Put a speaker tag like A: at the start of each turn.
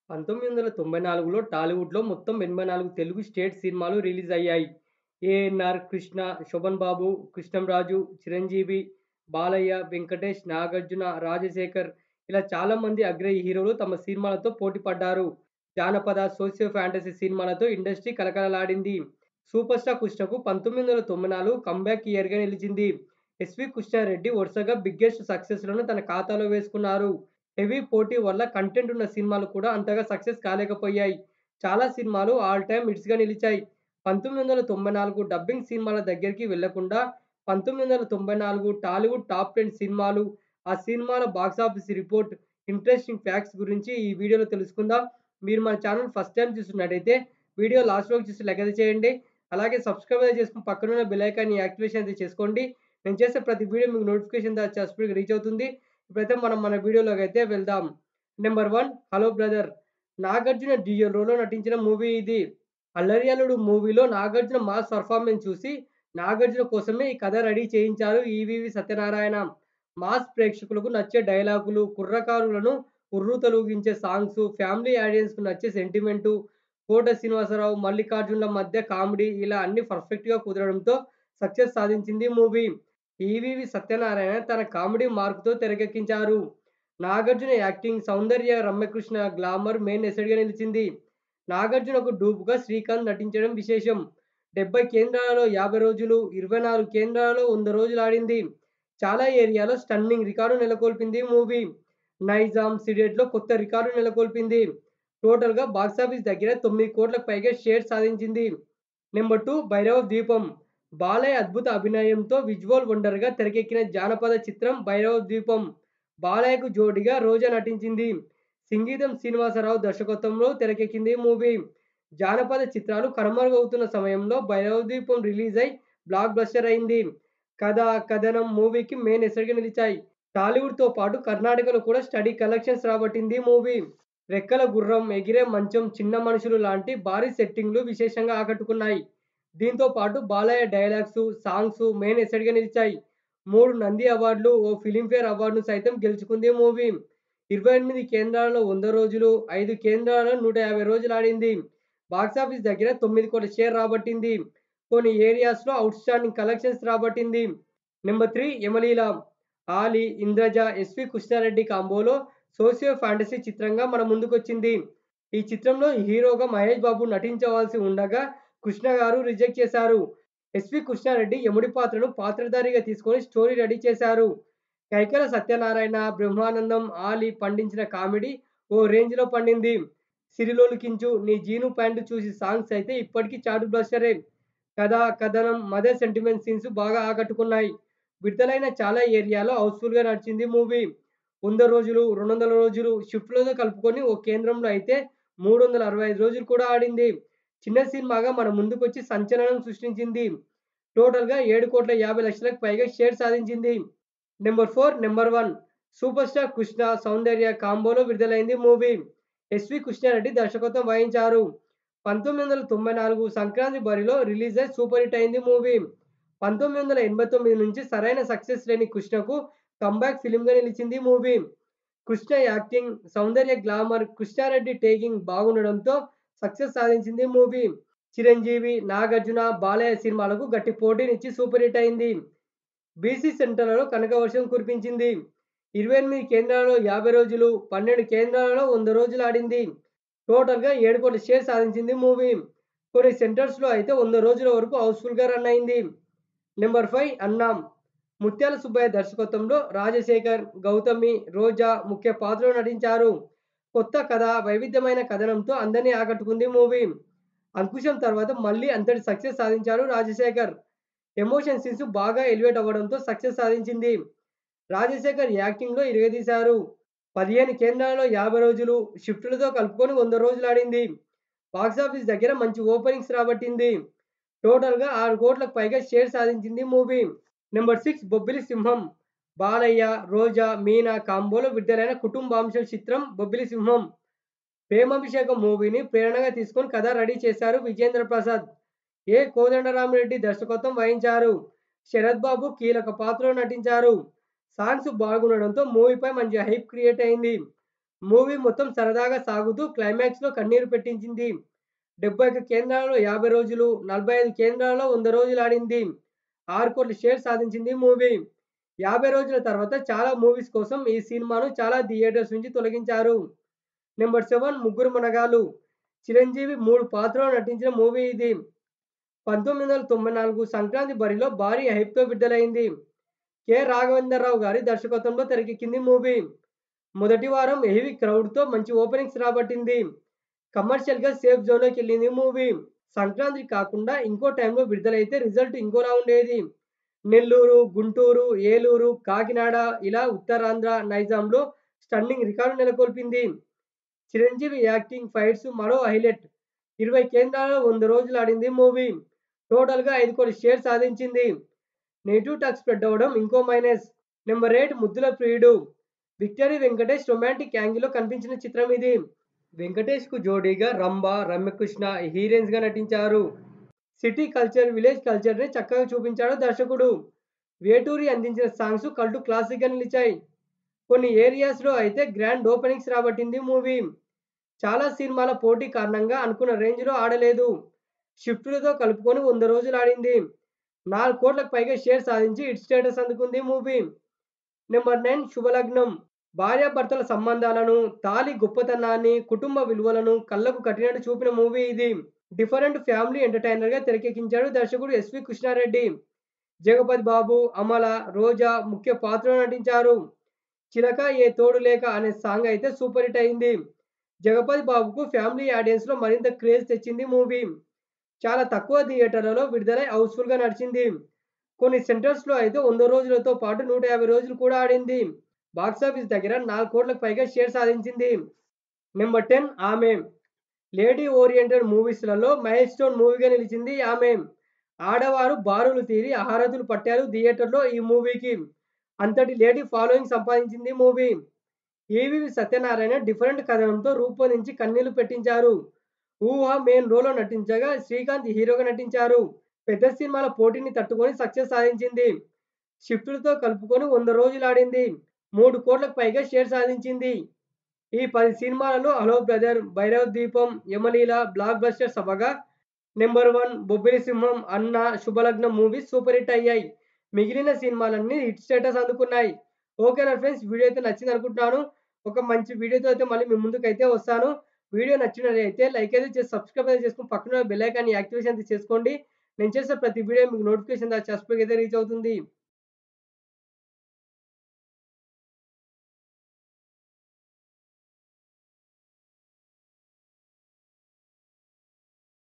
A: 1994లో టాలీవుడ్‌లో మొత్తం 84 తెలుగు స్టేట్ సినిమాలు రిలీజ్ అయ్యాయి. ఏఎన్నార్, కృష్ణ, శోభన్ బాబు, కృష్ణంరాజు, చిరంజీవి, బాలయ్య, వెంకటేష్, నాగార్జున, రాజశేఖర్ ఇలా చాలామంది అగ్ర హీరోలు తమ సినిమాలతో పోటీ పడ్డారు. జానపద, సోషియో ఫ్యాంటసీ సినిమాలతో ఇండస్ట్రీ కళకళలాడింది. సూపర్ స్టార్ కృష్ణకు 1994 కమ్‌బ్యాక్ ఇయర్‌గా నిలిచింది. ఎస్వి కృష్ణారెడ్డి వరుసగా బిగ్గెస్ట్ సక్సెస్‌లను తన ఖాతాలో వేసుకున్నారు. హెవీ పోటీ వల్ల కంటెంట్ ఉన్న సినిమాలు కూడా అంతగా సక్సెస్ కాలేకపోయాయి. చాలా సినిమాలు ఆల్ టైమ్ హిట్స్‌గా నిలిచాయి. 1994 డబ్బింగ్ సినిమాల దగ్గరికి వెళ్ళకుండా 1994 టాలీవుడ్ టాప్ 10 సినిమాలు, ఆ సినిమాల బాక్సాఫీస్ రిపోర్ట్, ఇంట్రెస్టింగ్ ఫ్యాక్ట్స్ గురించి ఈ వీడియోలో తెలుసుకుందాం. మీరు మన ఛానల్ ఫస్ట్ టైమ్ చూస్తున్నట్టయితే వీడియో లాస్ట్ వరకు చూసి లైక్ అయితే చేయండి. అలాగే సబ్స్క్రైబ్ అయితే చేసుకొని పక్కనున్న బెల్ ఐకాన్‌ని యాక్టివేషన్ అయితే చేసుకోండి. నేను చేసే ప్రతి వీడియో మీకు నోటిఫికేషన్ ద్వారా స్పీడ్‌గా రీచ్ అవుతుంది. ఇప్పుడైతే మనం మన వీడియోలోకైతే వెళ్దాం. Number 1 hello brother. Nagarjuna dual రోల్‌లో నటించిన మూవీ ఇది. 'అల్లరి అల్లుడు' మూవీలో నాగార్జున మాస్ పెర్ఫార్మన్స్ చూసి నాగార్జున కోసమే ఈ కథ రెడీ చేయించారు ఈవీవి సత్యనారాయణ. మాస్ ప్రేక్షకులకు నచ్చే డైలాగులు, కుర్రకారులను ఉర్రూతలూగించే సాంగ్సు, ఫ్యామిలీ ఆడియన్స్‌కు నచ్చే సెంటిమెంటు, కోట శ్రీనివాసరావు, మల్లికార్జునుల మధ్య కామెడీ ఇలా అన్నీ పర్ఫెక్ట్‌గా కుదరడంతో సక్సెస్ సాధించింది మూవీ. ఈవీవి సత్యనారాయణ తన కామెడీ మార్క్‌తో తెరకెక్కించారు. నాగార్జున యాక్టింగ్, సౌందర్య రమ్యకృష్ణ గ్లామర్ మెయిన్ ఎసెట్‌గా నిలిచింది. నాగార్జునకు డూప్‌గా శ్రీకాంత్ నటించడం విశేషం. 70 కేంద్రాలలో 50 రోజులు, 24 కేంద్రాలలో 100 రోజులు ఆడింది. చాలా ఏరియాలో స్టన్నింగ్ రికార్డు నెలకొల్పింది మూవీ. నైజాం, సిడెట్‌లో కొత్త రికార్డు నెలకొల్పింది. టోటల్‌గా బాక్సాఫీస్ దగ్గర 9 కోట్లకు పైగా షేర్ సాధించింది. నెంబర్ 2 భైరవ ద్వీపం. బాలయ్య అద్భుత అభినయంతో విజువల్ వండర్‌గా తెరకెక్కిన జానపద చిత్రం భైరవ ద్వీపం. బాలయ్యకు జోడీగా రోజా నటించింది. సింగీతం శ్రీనివాసరావు దర్శకత్వంలో తెరకెక్కింది మూవీ. జానపద చిత్రాలు కనుమరుగవుతున్న సమయంలో భైరవ ద్వీపం రిలీజ్ అయి బ్లాక్ బస్టర్ అయింది. కథ, కథనం మూవీకి మెయిన్ ఎసెట్‌గా నిలిచాయి. టాలీవుడ్‌తో పాటు కర్ణాటకలో కూడా స్టడీ కలెక్షన్స్ రాబట్టింది మూవీ. రెక్కల గుర్రం, ఎగిరే మంచం, చిన్న మనుషులు లాంటి భారీ సెట్టింగ్‌లు విశేషంగా ఆకట్టుకున్నాయి. దీంతో పాటు బాలయ్య డైలాగ్సు, సాంగ్సు మెయిన్ ఎసెట్‌గా నిలిచాయి. 3 నంది అవార్డులు, ఓ ఫిల్మ్‌ఫేర్ అవార్డును సైతం గెలుచుకుంది మూవీ. 28 కేంద్రాలలో 100 రోజులు, 5 కేంద్రాలలో 150 రోజులు ఆడింది. బాక్సాఫీస్ దగ్గర 9 కోట్ల షేర్ రాబట్టింది. కొన్ని ఏరియాస్‌లో ఔట్‌స్టాండింగ్ కలెక్షన్స్ రాబట్టింది. నెంబర్ 3 యమలీల. ఆలీ, ఇంద్రజ, ఎస్వి కృష్ణారెడ్డి కాంబోలో సోషియో ఫాంటసీ చిత్రంగా మన ముందుకొచ్చింది. ఈ చిత్రంలో హీరోగా మహేష్ బాబు నటించవలసి ఉండగా కృష్ణ గారు రిజెక్ట్ చేశారు. ఎస్వి కృష్ణారెడ్డి యముడి పాత్రను పాత్రధారిగా తీసుకొని స్టోరీ రెడీ చేశారు. కైకాల సత్యనారాయణ, బ్రహ్మానందం, ఆలీ పండించిన కామెడీ ఓ రేంజ్‌లో పండింది. 'సిరిలోలికించు', 'నీ జీను ప్యాంటు చూసి' సాంగ్స్ అయితే ఇప్పటికీ చార్ట్ బస్టరే. కథ, కథనం, మదర్ సెంటిమెంట్ సీన్స్ బాగా ఆకట్టుకున్నాయి. విడుదలైన చాలా ఏరియాలో హౌస్‌ఫుల్‌గా నడిచింది మూవీ. 100 రోజులు, 200 రోజులు షిఫ్ట్‌లతో కలుపుకొని ఓ కేంద్రంలో అయితే 365 రోజులు కూడా ఆడింది. చిన్న సినిమాగా మన ముందుకొచ్చి సంచలనం సృష్టించింది. టోటల్‌గా 7,50,00,000కి పైగా షేర్ సాధించింది. Number 4 number 1 super star Krishna, Soundarya కాంబోలో విడుదలైంది మూవీ. ఎస్వి కృష్ణారెడ్డి దర్శకత్వం వహించారు. 1994 సంక్రాంతి బరిలో రిలీజ్ అయి సూపర్ హిట్ అయింది మూవీ. 1989 నుంచి సరైన సక్సెస్ లేని కృష్ణకు కమ్‌బ్యాక్ ఫిల్మ్‌గా నిలిచింది మూవీ. కృష్ణ యాక్టింగ్, సౌందర్య గ్లామర్, కృష్ణారెడ్డి టేకింగ్ బాగుండడంతో సక్సెస్ సాధించింది మూవీ. చిరంజీవి, నాగార్జున, బాలయ్య సినిమాలకు గట్టి పోటీనిచ్చి సూపర్ హిట్ అయింది. బీసీ సెంటర్‌లలో కనకవర్షం కురిపించింది. 28 కేంద్రాలలో 50 రోజులు, 12 కేంద్రాలలో 100 రోజులు ఆడింది. టోటల్‌గా 7,00,00,000 షేర్ సాధించింది మూవీ. కొన్ని సెంటర్స్‌లో అయితే 100 రోజుల వరకు హౌస్‌ఫుల్‌గా రన్ అయింది. నెంబర్ 5 అన్నాం. ముత్యాల సుబ్బయ్య దర్శకత్వంలో రాజశేఖర్, గౌతమి, రోజా ముఖ్య పాత్రలో నటించారు. కొత్త కథ, వైవిధ్యమైన కథనంతో అందరిని ఆకట్టుకుంది మూవీ. అంకుశం తర్వాత మళ్ళీ అంతటి సక్సెస్ సాధించారు రాజశేఖర్. ఎమోషన్ సీన్స్ బాగా ఎలివేట్ అవ్వడంతో సక్సెస్ సాధించింది. రాజశేఖర్ యాక్టింగ్‌లో ఇరగదీశారు. 15 కేంద్రాలలో 50 రోజులు, షిఫ్టులతో కలుపుకొని 100 రోజులు ఆడింది. బాక్సాఫీస్ దగ్గర మంచి ఓపెనింగ్స్ రాబట్టింది. టోటల్‌గా 6 కోట్లకు పైగా షేర్ సాధించింది మూవీ. నెంబర్ 6 బొబ్బిలి సింహం. బాలయ్య, రోజా, మీనా కాంబోలో విడుదలైన కుటుంబాంశం చిత్రం 'బొబ్బిలి సింహం'. ప్రేమాభిషేకం మూవీని ప్రేరణగా తీసుకొని కథ రెడీ చేశారు విజేంద్ర ప్రసాద్. కోదండరామిరెడ్డి దర్శకత్వం వహించారు. శరత్ బాబు కీలక పాత్రలో నటించారు. సాంగ్స్ బాగుండడంతో మూవీపై మంచి హైప్ క్రియేట్ అయింది. మూవీ మొత్తం సరదాగా సాగుతూ క్లైమాక్స్‌లో కన్నీరు పెట్టించింది. 71 కేంద్రాలలో 50 రోజులు, 45 కేంద్రాలలో 100 రోజులు ఆడింది. 6,00,00,000 షేర్ సాధించింది మూవీ. 50 రోజుల తర్వాత చాలా మూవీస్ కోసం ఈ సినిమాను చాలా థియేటర్స్ నుంచి తొలగించారు. నెంబర్ 7 ముగ్గురు మునగాళ్ళు. చిరంజీవి 3 పాత్రల్లో నటించిన మూవీ ఇది. 1994 సంక్రాంతి బరిలో భారీ హైప్‌తో విడుదలైంది. కె. రాఘవేంద్రరావు గారి దర్శకత్వంలో తెరకెక్కింది మూవీ. మొదటి వారం హెవీ క్రౌడ్‌తో మంచి ఓపెనింగ్స్ రాబట్టింది. కమర్షియల్‌గా సేఫ్ జోన్‌లోకెళ్ళింది మూవీ. సంక్రాంతి కాకుండా ఇంకో టైంలో విడుదలైతే రిజల్ట్ ఇంకోలా ఉండేది. నెల్లూరు, గుంటూరు, ఏలూరు, కాకినాడ ఇలా ఉత్తరాంధ్ర, నైజాంలో స్టన్నింగ్ రికార్డు నెలకొల్పింది. చిరంజీవి యాక్టింగ్, ఫైట్స్ మరో హైలైట్. 20 కేంద్రాలలో 100 రోజులు ఆడింది మూవీ. టోటల్‌గా 5,00,00,000 షేర్ సాధించింది. నెగెటివ్ టాక్ స్ప్రెడ్ అవ్వడం ఇంకో మైనస్. నెంబర్ 8 ముద్దుల ప్రియుడు. విక్టరీ వెంకటేష్ రొమాంటిక్ యాంగిల్‌లో కనిపించిన చిత్రం ఇది. వెంకటేష్‌కు జోడీగా రంభ, రమ్యకృష్ణ హీరోయిన్స్‌గా నటించారు. సిటీ కల్చర్, విలేజ్ కల్చర్‌ని చక్కగా చూపించాడు దర్శకుడు. వేటూరి అందించిన సాంగ్స్ కల్ట్ క్లాసిక్‌గా నిలిచాయి. కొన్ని ఏరియాస్‌లో అయితే గ్రాండ్ ఓపెనింగ్స్ రాబట్టింది మూవీ. చాలా సినిమాల పోటీ కారణంగా అనుకున్న రేంజ్‌లో ఆడలేదు. షిఫ్టులతో కలుపుకొని 100 రోజులు ఆడింది. 4,00,00,000కు పైగా షేర్ సాధించి హిట్ స్టేటస్ అందుకుంది మూవీ. నెంబర్ 9 శుభలగ్నం. భార్యాభర్తల సంబంధాలను, తాళి గొప్పతనాన్ని, కుటుంబ విలువలను కళ్ళకు కట్టినట్టు చూపిన మూవీ ఇది. డిఫరెంట్ ఫ్యామిలీ ఎంటర్‌టైనర్‌గా తెరకెక్కించాడు దర్శకుడు ఎస్వి కృష్ణారెడ్డి. జగపతి బాబు, అమల, రోజా ముఖ్య పాత్రలో నటించారు. 'చిలక ఏ తోడు లేక' అనే సాంగ్ అయితే సూపర్ హిట్ అయింది. జగపతి బాబుకు ఫ్యామిలీ ఆడియన్స్‌లో మరింత క్రేజ్ తెచ్చింది మూవీ. చాలా తక్కువ థియేటర్లలో విడుదలై హౌస్‌ఫుల్‌గా నడిచింది. కొన్ని సెంటర్స్‌లో అయితే 100 రోజులతో పాటు 150 రోజులు కూడా ఆడింది. బాక్సాఫీస్ దగ్గర 4,00,00,000కు పైగా షేర్ సాధించింది. నెంబర్ 10 ఆమె. లేడీ ఓరియెంటెడ్ మూవీస్‌లలో మైల్ స్టోన్ మూవీగా నిలిచింది ఆమె. ఆడవారు బారులు తీరి హారతులు పట్టారు థియేటర్‌లో ఈ మూవీకి. అంతటి లేడీ ఫాలోయింగ్ సంపాదించింది మూవీ. ఈవీవి సత్యనారాయణ డిఫరెంట్ కథనంతో రూపొందించి కన్నీళ్లు పెట్టించారు. ఊహ మెయిన్ రోల్‌లో నటించగా శ్రీకాంత్ హీరోగా నటించారు. పెద్ద సినిమాల పోటీని తట్టుకొని సక్సెస్ సాధించింది. షిఫ్టులతో కలుపుకొని 100 రోజులు ఆడింది. 3,00,00,000కు పైగా షేర్ సాధించింది. ఈ 10 సినిమాలలో 'hello brother', 'Bhairava Deepam', 'Yamaleela' blockbusters అవ్వగా number 1 'Bobbili Simham', 'Anna', 'Subhalagnam' movies super hit అయ్యాయి. మిగిలిన సినిమాలన్నీ హిట్ స్టేటస్ అందుకున్నాయి. ఓకేనా ఫ్రెండ్స్, వీడియో అయితే నచ్చిందనుకుంటున్నాను. ఒక మంచి వీడియోతో అయితే మళ్ళీ మీ ముందుకైతే వస్తాను. వీడియో నచ్చినట్లయితే లైక్ అయితే చేసి సబ్స్క్రైబ్ అయితే చేసుకొని పక్కన బెల్ ఐకాన్ యాక్టివేషన్ అయితే చేసుకోండి. నేను చేసే ప్రతి వీడియో మీకు నోటిఫికేషన్ ద్వారా అయితే రీచ్ అవుతుంది.